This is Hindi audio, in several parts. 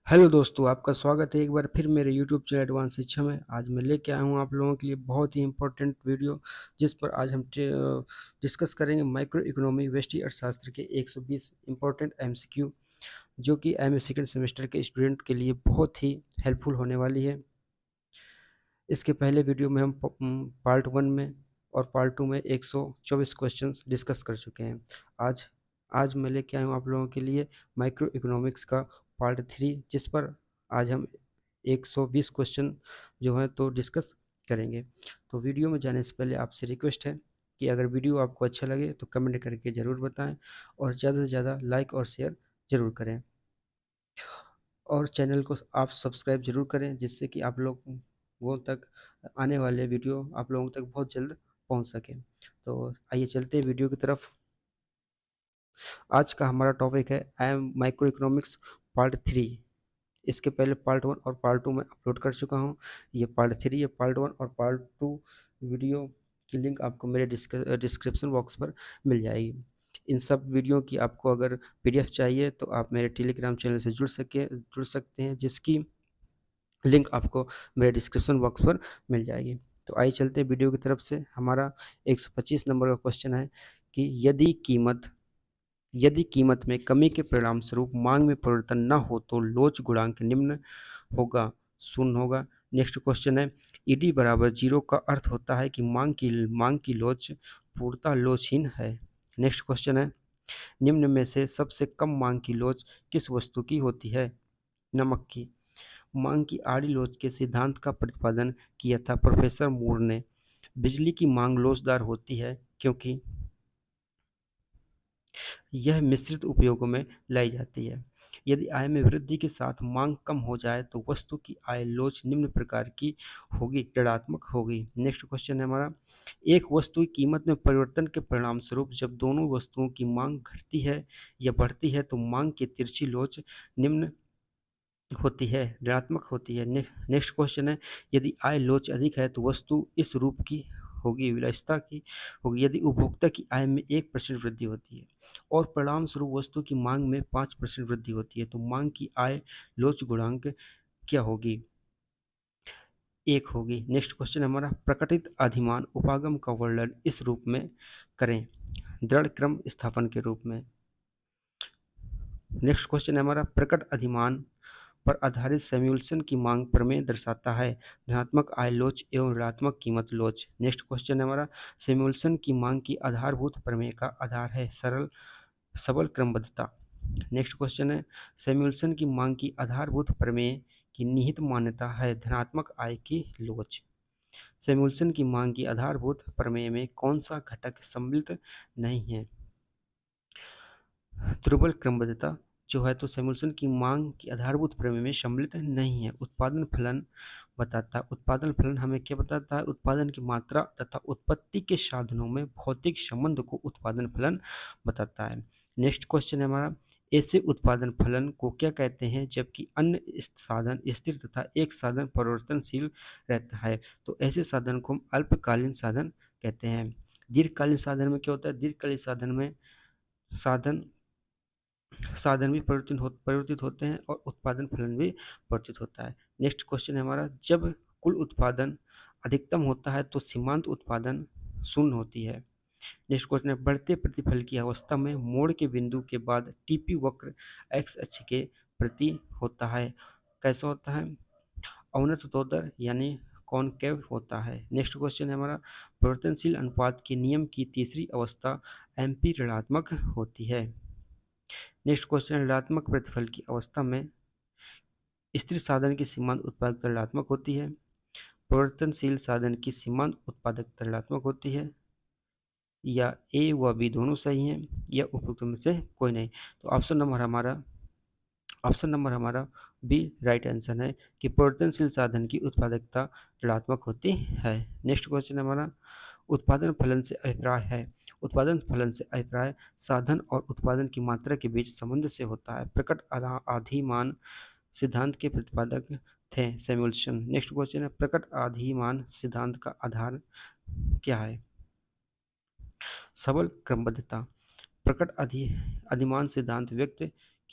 हेलो दोस्तों, आपका स्वागत है एक बार फिर मेरे यूट्यूब चैनल एडवांस शिक्षा में। आज मैं लेके आया हूँ आप लोगों के लिए बहुत ही इम्पोर्टेंट वीडियो, जिस पर आज हम डिस्कस करेंगे माइक्रो इकोनॉमी व्यष्टि अर्थशास्त्र के 120 इम्पोर्टेंट एमसीक्यू, जो कि एमए सेकेंड सेमेस्टर के स्टूडेंट के लिए बहुत ही हेल्पफुल होने वाली है। इसके पहले वीडियो में हम पार्ट 1 में और पार्ट 2 में 124 क्वेश्चंस डिस्कस कर चुके हैं। आज आज मैं लेके आया हूँ आप लोगों के लिए माइक्रो इकोनॉमिक्स का पार्ट 3, जिस पर आज हम 120 क्वेश्चन जो हैं तो डिस्कस करेंगे। तो वीडियो में जाने से पहले आपसे रिक्वेस्ट है कि अगर वीडियो आपको अच्छा लगे तो कमेंट करके ज़रूर बताएं और ज़्यादा से ज़्यादा लाइक और शेयर ज़रूर करें, और चैनल को आप सब्सक्राइब ज़रूर करें, जिससे कि आप लोगों तक आने वाले वीडियो आप लोगों तक बहुत जल्द पहुंच सके। तो आइए चलते हैं वीडियो की तरफ। आज का हमारा टॉपिक है एम माइक्रो इकोनॉमिक्स पार्ट 3। इसके पहले पार्ट 1 और पार्ट 2 में अपलोड कर चुका हूं। ये पार्ट 3 है। पार्ट 1 और पार्ट 2 वीडियो की लिंक आपको मेरे डिस्क्रिप्शन बॉक्स पर मिल जाएगी। इन सब वीडियो की आपको अगर पीडीएफ चाहिए तो आप मेरे टेलीग्राम चैनल से जुड़ सकते हैं, जिसकी लिंक आपको मेरे डिस्क्रिप्शन बॉक्स पर मिल जाएगी। तो आइए चलते हैं वीडियो की तरफ से। हमारा 125 नंबर का क्वेश्चन है कि यदि कीमत में कमी के परिणाम स्वरूप मांग में परिवर्तन न हो तो लोच गुणांक निम्न होगा, शून्य होगा। नेक्स्ट क्वेश्चन है ईडी बराबर जीरो का अर्थ होता है कि मांग की लोच पूर्णतः लोचहीन है। नेक्स्ट क्वेश्चन है निम्न में से सबसे कम मांग की लोच किस वस्तु की होती है? नमक की। मांग की आड़ी लोच के सिद्धांत का प्रतिपादन किया था प्रोफेसर मूर ने। बिजली की मांग लोचदार होती है क्योंकि यह मिश्रित उपयोगों में लाई जाती है। यदि आय में वृद्धि के साथ मांग कम हो जाए तो वस्तु की आय लोच निम्न प्रकार की होगी, ऋणात्मक होगी। नेक्स्ट क्वेश्चन है हमारा एक वस्तु की कीमत में परिवर्तन के परिणाम स्वरूप जब दोनों वस्तुओं की मांग घटती है या बढ़ती है तो मांग की तिरछी लोच निम्न होती है, ऋणात्मक होती है। नेक्स्ट क्वेश्चन है यदि आय लोच अधिक है तो वस्तु इस रूप की होगी, विलासिता की होगी। यदि उपभोक्ता की आय में 1% वृद्धि होती है और परिणाम स्वरूप वस्तु की मांग में 5% वृद्धि होती है तो मांग की आय लोच गुणांक क्या होगी? 1 होगी। नेक्स्ट क्वेश्चन हमारा प्रकटित अधिमान उपागम का वर्णन इस रूप में करें, दृढ़ क्रम स्थापन के रूप में। नेक्स्ट क्वेश्चन है हमारा प्रकट अधिमान पर आधारित सैमुअल्सन की मांग प्रमेय दर्शाता है धनात्मक आय लोच एवं ऋणात्मक कीमत लोच। नेक्स्ट क्वेश्चन है हमारा सैमुअल्सन की मांग की आधारभूत प्रमेय का आधार है सबल क्रमबद्धता। नेक्स्ट क्वेश्चन है सैमुअल्सन की मांग की आधारभूत प्रमेय की निहित मान्यता है धनात्मक आय की लोच। सैमुअल्सन की मांग की आधारभूत प्रमेय में कौन सा घटक सम्मिलित नहीं है? दुर्बल क्रमबद्धता जो है तो सैमुअल्सन की मांग की आधारभूत प्रमेय में सम्मिलित नहीं है। उत्पादन फलन बताता है। उत्पादन फलन हमें क्या बताता है? उत्पादन की मात्रा तथा उत्पत्ति के साधनों में भौतिक संबंध को उत्पादन फलन बताता है। नेक्स्ट क्वेश्चन है हमारा ऐसे उत्पादन फलन को क्या कहते हैं जबकि अन्य साधन स्थिर तथा एक साधन परिवर्तनशील रहता है? तो ऐसे साधन को हम अल्पकालीन साधन कहते हैं। दीर्घकालीन साधन में क्या होता है? दीर्घकालीन साधन में साधन साधन भी परिवर्तित होते हैं और उत्पादन फलन भी परिवर्तित होता है। नेक्स्ट क्वेश्चन है हमारा जब कुल उत्पादन अधिकतम होता है तो सीमांत उत्पादन शून्य होती है। नेक्स्ट क्वेश्चन है बढ़ते प्रतिफल की अवस्था में मोड़ के बिंदु के बाद टीपी वक्र एक्स अक्ष के प्रति होता है। कैसा होता है? अवनतोदर यानी कॉनकेव होता है। नेक्स्ट क्वेश्चन है हमारा परिवर्तनशील अनुपात के नियम की तीसरी अवस्था एम्पी ऋणात्मक होती है। नेक्स्ट क्वेश्चन ऋणात्मक प्रतिफल की अवस्था में स्थिर साधन की सीमांत उत्पादकता ऋणात्मक होती है, परिवर्तनशील साधन की सीमांत उत्पादकता ऋणात्मक होती है, या ए व बी दोनों सही हैं या उपरोक्त में से कोई नहीं। तो ऑप्शन नंबर हमारा बी राइट आंसर है कि परिवर्तनशील साधन की उत्पादकता ऋणात्मक होती है। नेक्स्ट क्वेश्चन हमारा उत्पादन फलन से अभिप्राय है। उत्पादन फलन से अभिप्राय साधन और उत्पादन की मात्रा के बीच संबंध से होता है। प्रकट अधिमान सिद्धांत के प्रतिपादक थे सैमुअल्सन। नेक्स्ट क्वेश्चन है प्रकट अधिमान सिद्धांत का आधार क्या है? सबल क्रमबद्धता। प्रकट अधिमान सिद्धांत व्यक्त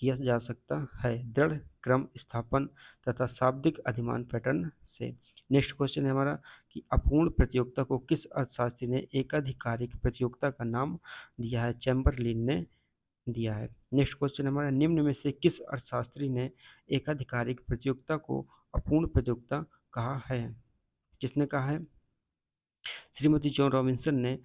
किया जा सकता है दृढ़ क्रम स्थापन तथा शाब्दिक अधिमान पैटर्न से। नेक्स्ट क्वेश्चन है हमारा कि अपूर्ण प्रतियोगिता को किस अर्थशास्त्री ने एकाधिकारिक प्रतियोगिता का नाम दिया है? चैम्बरलिन ने दिया है। नेक्स्ट क्वेश्चन हमारा निम्न में से किस अर्थशास्त्री ने एकाधिकारिक प्रतियोगिता को अपूर्ण प्रतियोगिता कहा है? किसने कहा है? श्रीमती जॉन रॉबिन्सन ने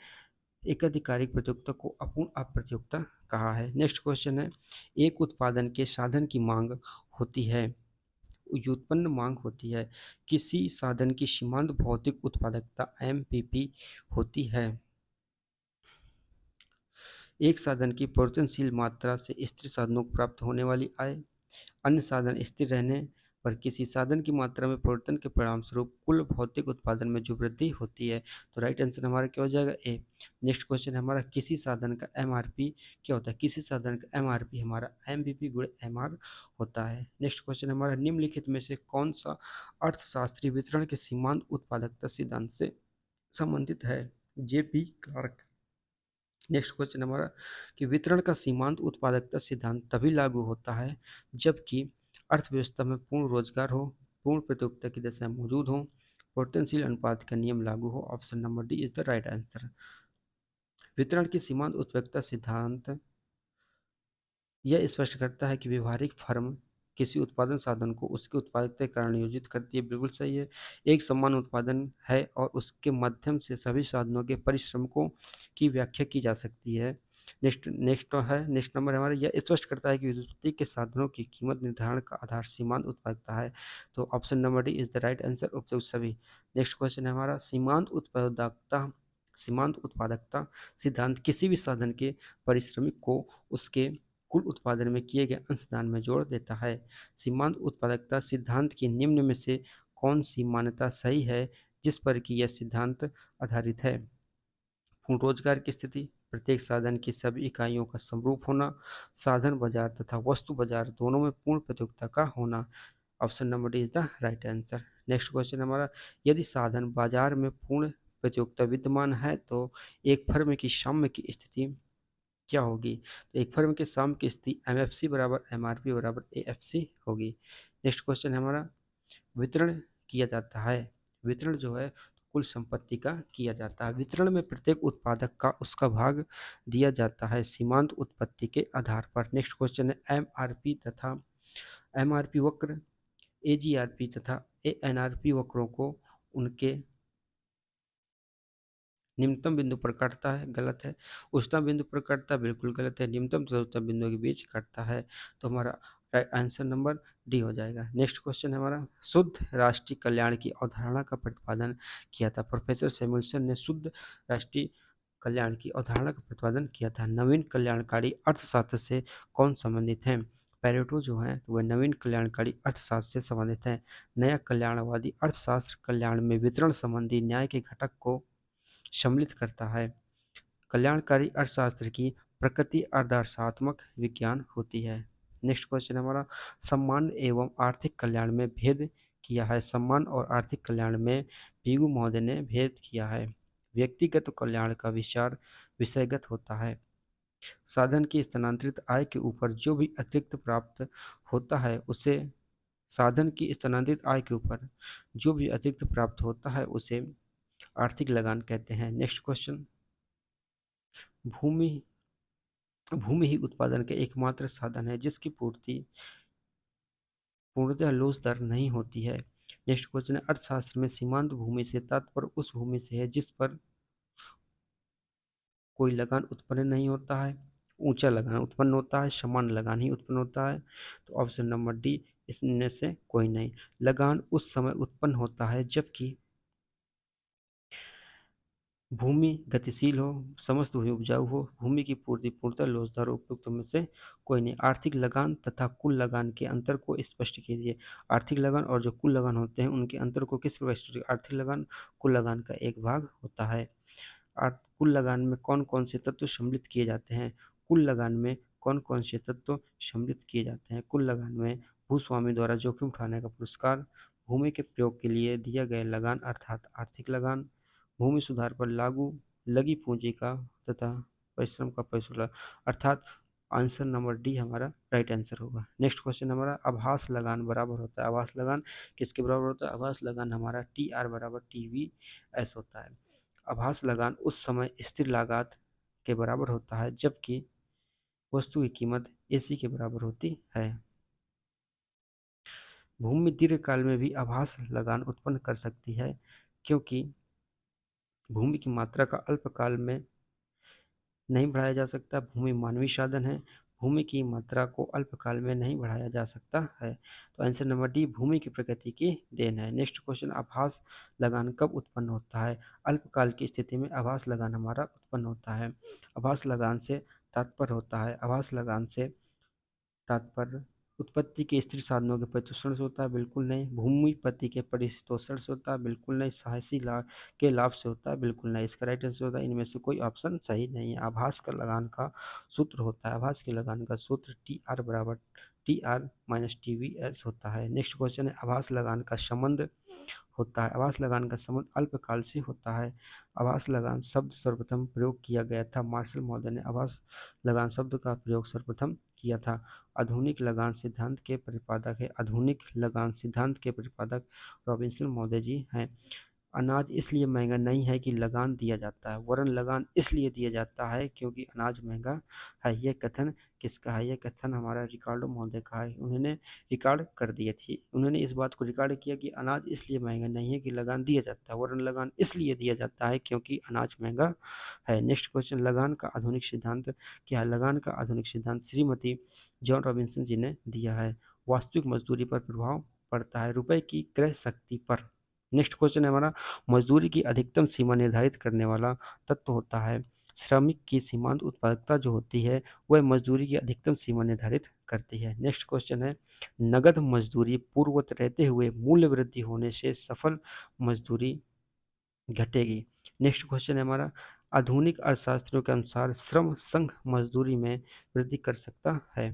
एकाधिकारिक प्रतियोगिता को अपूर्ण अप्रतियोगिता कहा है। नेक्स्ट क्वेश्चन है एक उत्पादन के साधन की मांग होती है, व्युत्पन्न मांग होती है, किसी साधन की सीमांत भौतिक उत्पादकता एमपीपी होती है। एक साधन की परिवर्तनशील मात्रा से स्थिर साधनों को प्राप्त होने वाली आय, अन्य साधन स्थिर रहने पर किसी साधन की मात्रा में परिवर्तन के परिणामस्वरूप कुल भौतिक उत्पादन में जो वृद्धि होती है। तो राइट आंसर हमारा क्या हो जाएगा? ए। नेक्स्ट क्वेश्चन है हमारा किसी साधन का एमआरपी क्या होता है? किसी साधन का एमआरपी हमारा एमवीपी गुणे एमआर होता है। नेक्स्ट क्वेश्चन हमारा निम्नलिखित में से कौन सा अर्थशास्त्री वितरण के सीमांत उत्पादकता सिद्धांत से संबंधित है? JP Clark. नेक्स्ट क्वेश्चन हमारा कि वितरण का सीमांत उत्पादकता सिद्धांत तभी लागू होता है जबकि अर्थव्यवस्था में पूर्ण रोजगार हो, पूर्ण प्रतियोगिता की दशा मौजूद हो, परिवर्तनशील अनुपात का नियम लागू हो। Option number D is the right answer. वितरण की सीमांत उत्पादकता सिद्धांत यह स्पष्ट करता है कि व्यवहारिक फर्म किसी उत्पादन साधन को उसके उत्पादकता के कारण नियोजित करती है। बिल्कुल सही है। एक समान उत्पादन है और उसके माध्यम से सभी साधनों के परिश्रमकों की व्याख्या की जा सकती है। नेक्स्ट नंबर हमारा यह स्पष्ट करता है कि उत्पत्ति के साधनों की कीमत निर्धारण का आधार सीमांत उत्पादकता है। तो option number D is the right answer उपयुक्त सभी। नेक्स्ट क्वेश्चन है हमारा सीमांत उत्पादकता सिद्धांत किसी भी साधन के परिश्रमिक को उसके कुल उत्पादन में किए गए अंशदान में जोड़ देता है। सीमांत उत्पादकता सिद्धांत की निम्न में से कौन सी मान्यता सही है जिस पर कि यह सिद्धांत आधारित है? पूर्ण रोजगार की स्थिति, प्रत्येक साधन की सभी इकाइयों का समरूप होना, साधन बाजार तथा वस्तु बाजार दोनों में पूर्ण प्रतियोगिता का होना। Option number D is the right answer. Next question हमारा यदि साधन बाजार में पूर्ण प्रतियोगिता विद्यमान है तो एक फर्म की साम्य की स्थिति क्या होगी? तो एक फर्म के साम्य की स्थिति एमएफसी बराबर एमआरपी बराबर एएफसी होगी। नेक्स्ट क्वेश्चन है हमारा वितरण किया जाता है, वितरण जो है कुल संपत्ति का किया जाता है। वितरण में प्रत्येक उत्पादक का उसका भाग दिया जाता है सीमांत उत्पत्ति के आधार पर। नेक्स्ट क्वेश्चन है एमआरपी तथा एमआरपी वक्र, एजीआरपी तथा एएनआरपी वक्रों को उनके निम्नतम बिंदु पर काटता है, गलत है। उच्चतम बिंदु पर काटता है, बिल्कुल गलत है। निम्नतम तथा उच्चतम बिंदुओं के बीच काटता है। तो हमारा आंसर नंबर डी हो जाएगा। नेक्स्ट क्वेश्चन है हमारा शुद्ध राष्ट्रीय कल्याण की अवधारणा का प्रतिपादन किया था। प्रोफेसर सैमुअल्सन ने शुद्ध राष्ट्रीय कल्याण की अवधारणा का प्रतिपादन किया था। नवीन कल्याणकारी अर्थशास्त्र से कौन संबंधित है? पैरेटो जो है वह नवीन कल्याणकारी अर्थशास्त्र से संबंधित है। नया कल्याणवादी अर्थशास्त्र कल्याण में वितरण संबंधी न्याय के घटक को सम्मिलित करता है। कल्याणकारी अर्थशास्त्र की प्रकृति आदर्शात्मक विज्ञान होती है। नेक्स्ट क्वेश्चन हमारा सम्मान एवं आर्थिक कल्याण में भेद किया है। सम्मान और आर्थिक कल्याण में पीगू महोदय ने भेद किया है। व्यक्तिगत कल्याण का विचार विषयगत होता है। साधन की स्थानांतरित आय के ऊपर जो भी अतिरिक्त प्राप्त होता है उसे साधन की स्थानांतरित आय के ऊपर जो भी अतिरिक्त प्राप्त होता है उसे आर्थिक लगान कहते हैं। नेक्स्ट क्वेश्चन भूमि भूमि ही उत्पादन का एकमात्र साधन है जिसकी पूर्ति पूर्णतः लोच दर नहीं होती है। नेक्स्ट क्वेश्चन है अर्थशास्त्र में सीमांत भूमि से तात्पर्य उस भूमि से है जिस पर कोई लगान उत्पन्न नहीं होता है। ऊंचा लगान उत्पन्न होता है, समान लगान ही उत्पन्न होता है। तो ऑप्शन नंबर डी इसमें से कोई नहीं। लगान उस समय उत्पन्न होता है जबकि भूमि गतिशील हो, समस्त भूमि उपजाऊ हो, भूमि की पूर्ति पूर्णतः लोचदार, उपयुक्त में से कोई नहीं। आर्थिक लगान तथा कुल लगान के अंतर को स्पष्ट कीजिए। आर्थिक लगान और जो कुल लगान होते हैं उनके अंतर को किस प्रकार स्पष्ट? आर्थिक लगान कुल लगान का एक भाग होता है। कुल लगान में कौन कौन से तत्व सम्मिलित किए जाते हैं? कुल लगान में कौन कौन से तत्व सम्मिलित किए जाते हैं? कुल लगान में भूस्वामी द्वारा जोखिम उठाने का पुरस्कार, भूमि के प्रयोग के लिए दिया गया लगान अर्थात आर्थिक लगान, भूमि सुधार पर लागू लगी पूंजी का तथा परिश्रम का पैसा अर्थात आंसर नंबर डी हमारा राइट आंसर होगा। नेक्स्ट क्वेश्चन हमारा, आभास लगान बराबर होता है, आभास लगान किसके बराबर होता है? आभास लगान हमारा टी आर बराबर टी वी एस होता है। आभास लगान उस समय स्थिर लागत के बराबर होता है जबकि वस्तु की कीमत एसी के बराबर होती है। भूमि दीर्घकाल में भी आभास लगान उत्पन्न कर सकती है क्योंकि भूमि की मात्रा का अल्पकाल में नहीं बढ़ाया जा सकता। भूमि मानवीय साधन है, भूमि की मात्रा को अल्पकाल में नहीं बढ़ाया जा सकता है। तो आंसर नंबर डी भूमि की प्रकृति की देन है। नेक्स्ट क्वेश्चन, आभास लगान कब उत्पन्न होता है? अल्पकाल की स्थिति में आभास लगान हमारा उत्पन्न होता है। आभास लगान से तात्पर्य होता है, आभास लगान से तात्पर्य उत्पत्ति के स्थिर साधनों के प्रतिशोषण से होता है, बिल्कुल नहीं। भूमिपति के परितोषण से होता है, बिल्कुल नहीं। साहसी लाभ के लाभ से होता है, बिल्कुल नहीं। इसका राइट आंसर होता है इनमें से कोई ऑप्शन सही नहीं है। आभास का लगान का सूत्र होता है, आभास के लगान का सूत्र टी आर बराबर T R minus T V S होता है। नेक्स्ट क्वेश्चन है, आभास लगान का संबंध होता है, आभास लगान का संबंध अल्पकाल से होता है। आभास लगान शब्द सर्वप्रथम प्रयोग किया गया था, मार्शल महोदय ने आभास लगान शब्द का प्रयोग सर्वप्रथम किया था। आधुनिक लगान सिद्धांत के प्रतिपादक है, आधुनिक लगान सिद्धांत के प्रतिपादक रॉबिन्सन महोदय जी हैं। अनाज इसलिए महंगा नहीं है कि लगान दिया जाता है, वरन लगान इसलिए दिया जाता है क्योंकि अनाज महंगा है। यह कथन किसका है? यह कथन हमारा रिकार्डो महोदय का है। उन्होंने रिकॉर्ड कर दिए थे, उन्होंने इस बात को रिकॉर्ड किया कि अनाज इसलिए महंगा नहीं है कि लगान दिया जाता है, वरन लगान इसलिए दिया जाता है क्योंकि अनाज महंगा है। नेक्स्ट क्वेश्चन, लगान का आधुनिक सिद्धांत क्या है? लगान का आधुनिक सिद्धांत श्रीमती जॉन रॉबिन्सन जी ने दिया है। वास्तविक मजदूरी पर प्रभाव पड़ता है, रुपए की क्रय शक्ति पर। नेक्स्ट क्वेश्चन है हमारा, मजदूरी की अधिकतम सीमा निर्धारित करने वाला तत्व होता है। श्रमिक की सीमांत उत्पादकता जो होती है वह मजदूरी की अधिकतम सीमा निर्धारित करती है। नेक्स्ट क्वेश्चन है, नगद मजदूरी पूर्ववत रहते हुए मूल्य वृद्धि होने से सफल मजदूरी घटेगी। नेक्स्ट क्वेश्चन है हमारा, आधुनिक अर्थशास्त्रियों के अनुसार श्रम संघ मजदूरी में वृद्धि कर सकता है।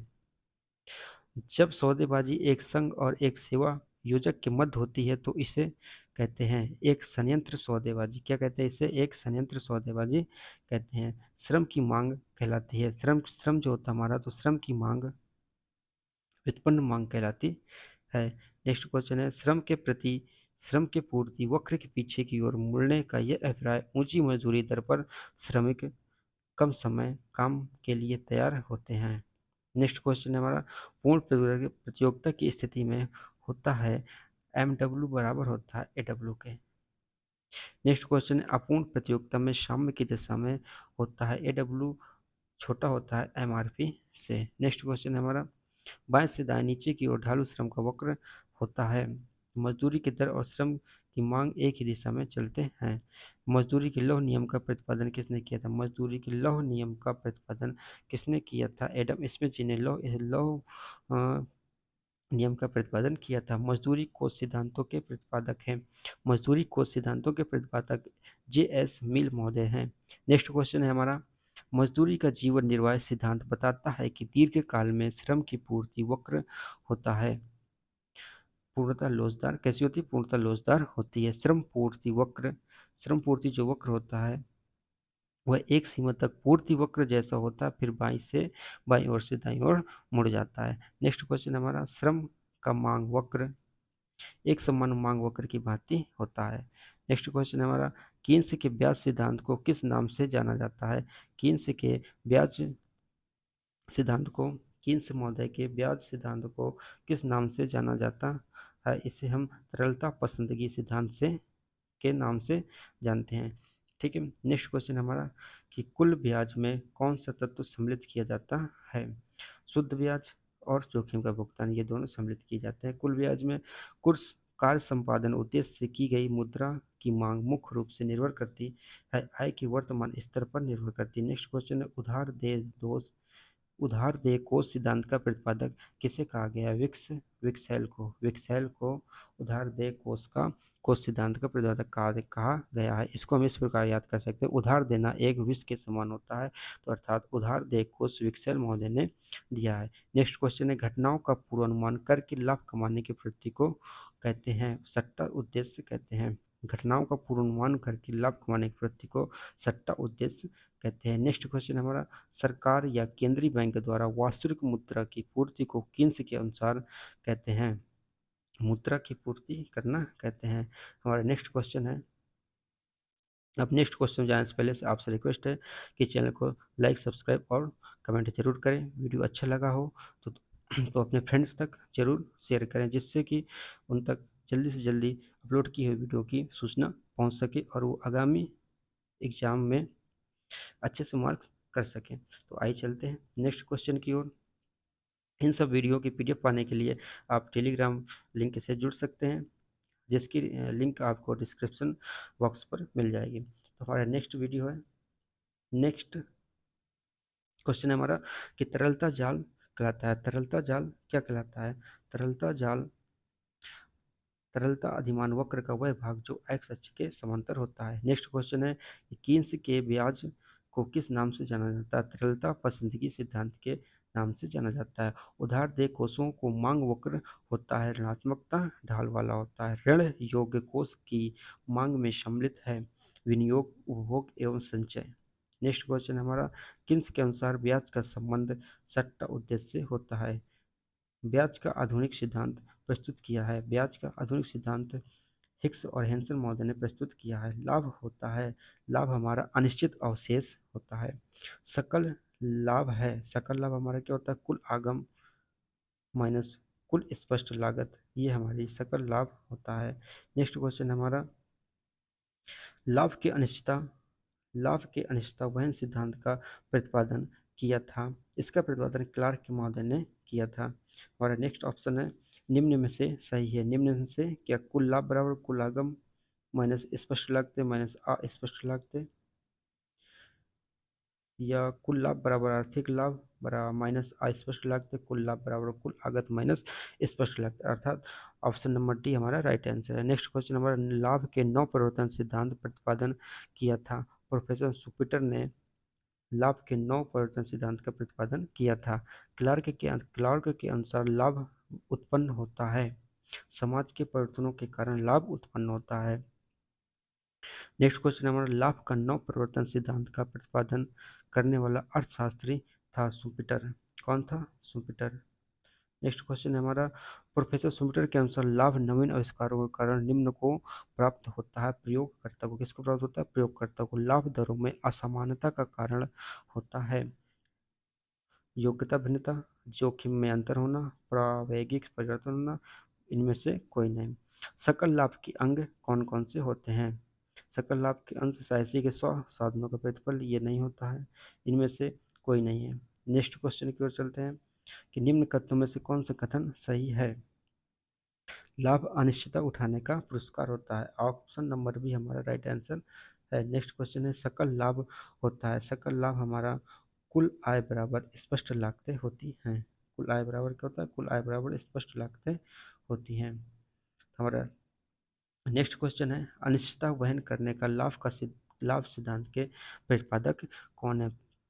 जब सौदेबाजी एक संघ और एक सेवा योजक के मध्य होती है तो इसे कहते हैं एक संयंत्र सौदेबाजी। क्या कहते हैं इसे? एक संयंत्र सौदेबाजी कहते हैं। श्रम की मांग कहलाती है, श्रम श्रम जो होता है हमारा, तो श्रम की मांग व्युत्पन्न मांग कहलाती है। नेक्स्ट क्वेश्चन है, श्रम के प्रति श्रम के पूर्ति वक्र के पीछे की ओर मुड़ने का यह अभिप्राय ऊंची मजदूरी दर पर श्रमिक कम समय काम के लिए तैयार होते हैं। नेक्स्ट क्वेश्चन है हमारा, पूर्ण प्रतियोगिता की स्थिति में होता है एम डब्ल्यू बराबर होता है ए डब्ल्यू के। नेक्स्ट क्वेश्चन है, अपूर्ण प्रतियोगिता में साम्य की दिशा में होता है ए डब्ल्यू छोटा होता है एम आर पी से। नेक्स्ट क्वेश्चन है हमारा, बाएं से दाएं नीचे की ओर ढालू श्रम का वक्र होता है। मजदूरी की दर और श्रम की मांग एक ही दिशा में चलते हैं। मजदूरी के लौह नियम का प्रतिपादन किसने किया था? मजदूरी के लौह नियम का प्रतिपादन किसने किया था? एडम स्मिथ जी ने लौह लौह नियम का प्रतिपादन किया था। मजदूरी कोष सिद्धांतों के प्रतिपादक हैं, मजदूरी कोष सिद्धांतों के प्रतिपादक जे एस मिल महोदय हैं। नेक्स्ट क्वेश्चन है हमारा, मजदूरी का जीवन निर्वाह सिद्धांत बताता है कि दीर्घकाल में श्रम की पूर्ति वक्र होता है। पूर्णतः लोचदार कैसी होती है? पूर्णतः लोचदार होती है। श्रम पूर्ति वक्र, श्रम पूर्ति जो वक्र होता है वह एक सीमा तक पूर्ति वक्र जैसा होता है, फिर बाईं से बाईं ओर से दाईं ओर मुड़ जाता है। नेक्स्ट क्वेश्चन हमारा, श्रम का मांग वक्र एक समान मांग वक्र की भांति होता है। नेक्स्ट क्वेश्चन है हमारा, कीन्स के ब्याज सिद्धांत को किस नाम से जाना जाता है? कीन्स के ब्याज सिद्धांत को कीन्स महोदय के ब्याज सिद्धांत को किस नाम से जाना जाता है? इसे हम तरलता पसंदगी सिद्धांत से के नाम से जानते हैं। ठीक है। नेक्स्ट क्वेश्चन हमारा, कि कुल ब्याज में कौन सा तत्व सम्मिलित किया जाता है? शुद्ध ब्याज और जोखिम का भुगतान, ये दोनों सम्मिलित किए जाते हैं। कुल ब्याज में कुछ कार्य संपादन उद्देश्य से की गई मुद्रा की मांग मुख्य रूप से निर्भर करती है आय के वर्तमान स्तर पर निर्भर करती है। नेक्स्ट क्वेश्चन है, उधार देय कोष सिद्धांत का प्रतिपादक किसे कहा गया है? विक्सेल को उधार देय कोष सिद्धांत का प्रतिपादक कहा गया है। इसको हम इस प्रकार याद कर सकते हैं, उधार देना एक विष के समान होता है, तो अर्थात उधार देय कोष विक्सेल महोदय ने दिया है। नेक्स्ट क्वेश्चन है, घटनाओं का पूर्वानुमान करके लाभ कमाने की प्रवृत्ति को कहते हैं, सट्टा उद्देश्य कहते हैं। घटनाओं का पूर्वानुमान करके लाभ कमाने की प्रवृत्ति को सट्टा उद्देश्य कहते हैं। नेक्स्ट क्वेश्चन हमारा, सरकार या केंद्रीय बैंक द्वारा वास्तविक मुद्रा की पूर्ति को किन्स के अनुसार कहते हैं? मुद्रा की पूर्ति करना कहते हैं। हमारा नेक्स्ट क्वेश्चन है, अब नेक्स्ट क्वेश्चन जाने से पहले से आपसे रिक्वेस्ट है कि चैनल को लाइक, सब्सक्राइब और कमेंट जरूर करें। वीडियो अच्छा लगा हो तो अपने फ्रेंड्स तक जरूर शेयर करें, जिससे कि उन तक जल्दी से जल्दी अपलोड की हुई वीडियो की सूचना पहुंच सके और वो आगामी एग्जाम में अच्छे से मार्क्स कर सकें। तो आइए चलते हैं नेक्स्ट क्वेश्चन की ओर। इन सब वीडियो की पीडीएफ पाने के लिए आप टेलीग्राम लिंक से जुड़ सकते हैं, जिसकी लिंक आपको डिस्क्रिप्शन बॉक्स पर मिल जाएगी। तो हमारा नेक्स्ट वीडियो है, नेक्स्ट क्वेश्चन है हमारा कि तरलता जाल कहलाता है, तरलता जाल क्या कहलाता है? तरलता जाल, तरलता अधिमान वक्र का वह भाग जो एक्स अक्ष के समांतर होता है। नेक्स्ट क्वेश्चन है कि कीन्स के ब्याज को किस नाम से जाना जाता है? तरलता पसंदगी सिद्धांत के नाम से जाना जाता है। उधार देय कोषों को मांग वक्र होता है, ऋणात्मकता ढाल वाला होता है। ऋण योग्य कोष की मांग में सम्मिलित है विनियोग, उपभोग एवं संचय। नेक्स्ट क्वेश्चन हमारा, किन्स के अनुसार ब्याज का संबंध सट्टा उद्देश्य से होता है? ब्याज का आधुनिक सिद्धांत प्रस्तुत किया है। ब्याज का आधुनिक सिद्धांत हिक्स और हेंसन महोदय ने प्रस्तुत किया है। लाभ होता है, लाभ हमारा अनिश्चित अवशेष होता है। सकल लाभ है, सकल लाभ हमारा क्या होता है? कुल आगम माइनस कुल स्पष्ट लागत, ये हमारी सकल लाभ होता है। नेक्स्ट क्वेश्चन हमारा, लाभ की अनिश्चितता, लाभ के अनिश्चितता वहन सिद्धांत का प्रतिपादन किया था। इसका प्रतिपादन क्लार्क महोदय ने किया था। हमारा नेक्स्ट ऑप्शन है, निम्न में से सही है। निम्न में से क्या? कुल लाभ बराबर कुल आगम माइनस स्पष्ट लागतें माइनस अस्पष्ट लागतें, या कुल लाभ बराबर आर्थिक लाभ बराबर माइनस अस्पष्ट लागतें, कुल लाभ बराबर कुल आगत माइनस स्पष्ट लागतें, अर्थात ऑप्शन नंबर डी हमारा राइट आंसर है। नेक्स्ट क्वेश्चन हमारा, लाभ के नौ परिवर्तन सिद्धांत प्रतिपादन किया था। प्रोफेसर सुपीटर ने लाभ के नौ परिवर्तन सिद्धांत का प्रतिपादन किया था। क्लार्क के अनुसार लाभ उत्पन्न होता है, समाज के परिवर्तनों के कारण लाभ उत्पन्न होता है। नेक्स्ट क्वेश्चन हमारा, लाभ का नौ परिवर्तन सिद्धांत का प्रतिपादन करने वाला अर्थशास्त्री था सुपीटर। कौन था? सुपीटर। नेक्स्ट क्वेश्चन है हमारा, प्रोफेसर सुपीटर के अनुसार लाभ नवीन आविष्कारों के कारण निम्न को प्राप्त होता है। प्रयोगकर्ता को, किसको प्राप्त होता है? प्रयोगकर्ता को। लाभ दरों में असमानता का कारण होता है योग्यता भिन्नता, जोखिम में अंतर होना, प्रावेगिक परिवर्तन होना, इनमें से कोई नहीं। सकल लाभ के अंग कौन कौन से होते हैं? सकल लाभ के अंश साहसी के 100 साधनों का प्रतिफल, ये नहीं होता है, इनमें से कोई नहीं है। नेक्स्ट क्वेश्चन की ओर चलते हैं कि निम्न कथनों में से कौन सा कथन सही है? लाभ अनिश्चितता उठाने का पुरस्कार होता है, ऑप्शन नंबर बी हमारा राइट आंसर है। नेक्स्ट क्वेश्चन है, सकल लाभ होता है, सकल लाभ हमारा कुल आय बराबर स्पष्ट लागतें होती हैं। कुल आय बराबर क्या होता है? कुल आय बराबर स्पष्ट लागतें होती हैं। हमारा नेक्स्ट क्वेश्चन है, अनिश्चितता वहन करने का लाभ सिद्धांत के प्रतिपादक कौन है?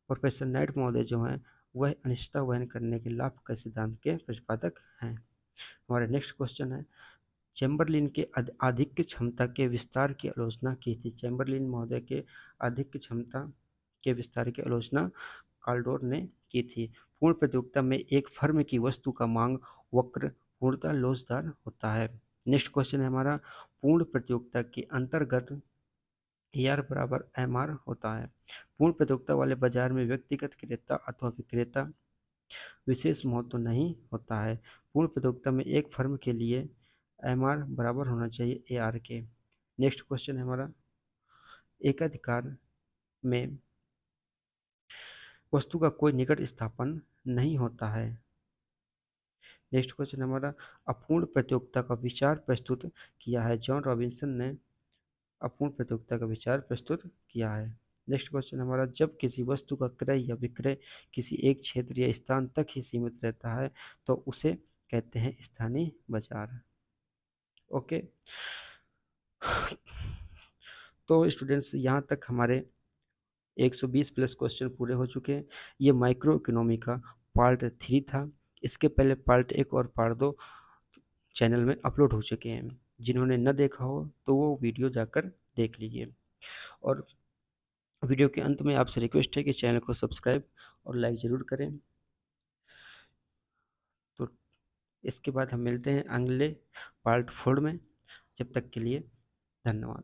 प्रोफेसर नाइट महोदय जो हैं वह अनिश्चितता वहन करने के लाभ के सिद्धांत के प्रतिपादक हैं। हमारा नेक्स्ट क्वेश्चन है, चैम्बरलिन के आधिक्य क्षमता के विस्तार की आलोचना की थी। चैम्बरलिन महोदय के आधिक्य क्षमता के विस्तार की आलोचना काल्डोर ने की थी। पूर्ण प्रतियोगिता में एक फर्म की वस्तु का मांग वक्र पूर्णतः लोचदार होता है। नेक्स्ट क्वेश्चन है हमारा, पूर्ण प्रतियोगिता के अंतर्गत AR बराबर MR होता है। पूर्ण प्रतियोगिता वाले बाजार में व्यक्तिगत क्रेता अथवा विक्रेता विशेष महत्व नहीं होता है। पूर्ण प्रतियोगिता में एक फर्म के लिए MR बराबर होना चाहिए AR के। नेक्स्ट क्वेश्चन है हमारा, एकाधिकार में वस्तु का कोई निकट स्थापन नहीं होता है। नेक्स्ट क्वेश्चन हमारा, अपूर्ण प्रतियोगिता का विचार प्रस्तुत किया है। जॉन रॉबिन्सन ने अपूर्ण प्रतियोगिता का विचार प्रस्तुत किया है। नेक्स्ट क्वेश्चन हमारा, जब किसी वस्तु का क्रय या विक्रय किसी एक क्षेत्र या स्थान तक ही सीमित रहता है तो उसे कहते हैं स्थानीय बाजार। ओके, तो स्टूडेंट्स यहाँ तक हमारे 120 प्लस क्वेश्चन पूरे हो चुके हैं। ये माइक्रो इकोनॉमी का पार्ट 3 था। इसके पहले पार्ट 1 और पार्ट 2 चैनल में अपलोड हो चुके हैं। जिन्होंने न देखा हो तो वो वीडियो जाकर देख लीजिए। और वीडियो के अंत में आपसे रिक्वेस्ट है कि चैनल को सब्सक्राइब और लाइक ज़रूर करें। तो इसके बाद हम मिलते हैं अगले पार्ट 4 में। जब तक के लिए धन्यवाद।